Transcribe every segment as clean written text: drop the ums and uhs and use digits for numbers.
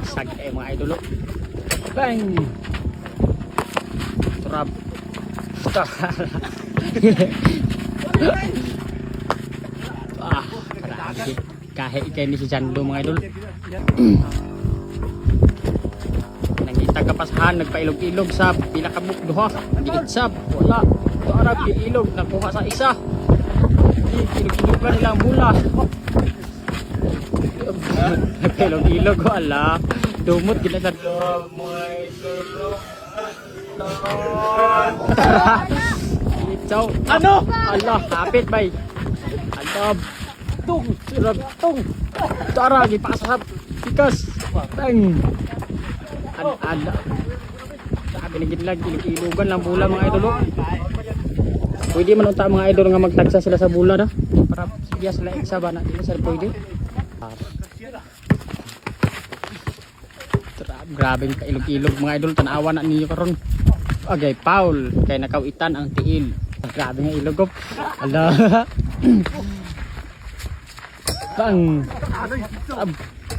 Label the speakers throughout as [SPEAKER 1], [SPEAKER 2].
[SPEAKER 1] Sag mga idol. Bang! Turab. Grabe. Kahit ikay ni si Jando mga idol. Nangitag kapasahan, nagpailog-ilog sa pinakabuk duha. Diit sab, wala. Ito arab, ilog, nakuha sa isa. Ilog-ilogan nila ang bula. Nagpailog-ilog, wala. Dumot, ginasad. Ikaw, ano? Allah, hapit bay. Alab. Tung, sirab, tung. Tara, gipasasap. Tikas. Tang. Ada. Sabi na ginlag, ilugan lang bula mga idol. Pwede man unta mga idol nga magtagsa sila sa bula na. Para siya sila isa ba na. Hindi sila pwede. Grabing kailog-ilog mga idol. Tanawa na ninyo karon. Okay, Paul. Kay nakawitan ang tiil. Grabe nga ilog. Ala. Bang.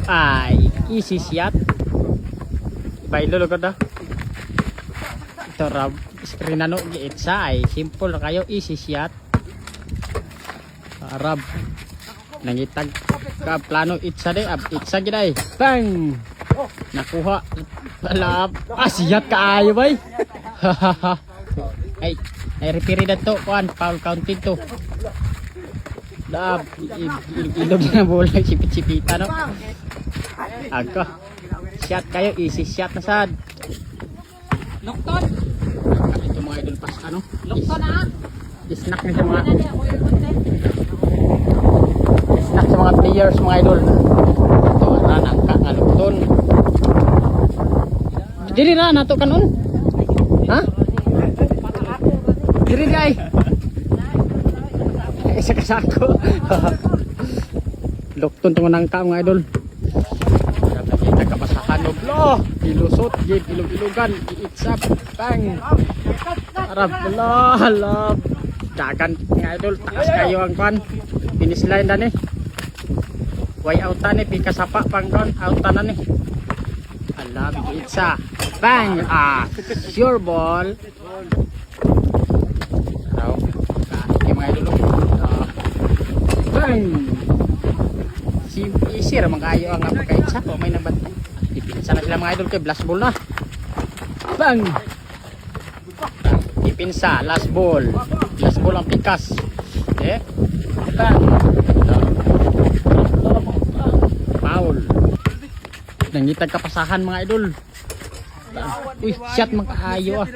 [SPEAKER 1] Ay, easy shot. Bailo lugod na. Ito rab. Screen ano, giitsa ay. Simple kayo, easy shot. Arab. Nangitag ka plano itsa de. Itsa giday. Bang. Nakuha. Alap. Siyat kaayo bay. Ay, referee na to. Kuan, foul counted to. Dab, ilog na bola, sipit-sipita no. Agka. Shot kayo, easy shot na sad.
[SPEAKER 2] Lokton.
[SPEAKER 1] Ito mga idol pas ano?
[SPEAKER 2] Lokton na.
[SPEAKER 1] Snack na sa mga snack sa mga players mga idol. Ito na nangka nga lokton. Diri na nato kanon. Ha? Diri ay. Isa kasako. Lokton tong nangka mga idol. Nagkapasahan og lo. Ilusot, gid ilog-ilogan, iitsap, bang. Arab la. Dagan mga idol, takas kayo ang kwan. Finish line na ni. Way outan ni pika sapa pang kon, outan na ni. Ala, iitsa. Bang! Sure ball. Araw. Kaya mga idol. Bang! Easy ramang kayo ang pagkaitsa. O may nabantay. Ipinsa na sila mga idol kay blast ball na. Bang! Ipinsa, last ball. Last ball ang pikas. Eh? Bang! Foul. Nangitag kapasahan mga idol. Uy, shot mga kaayo ah.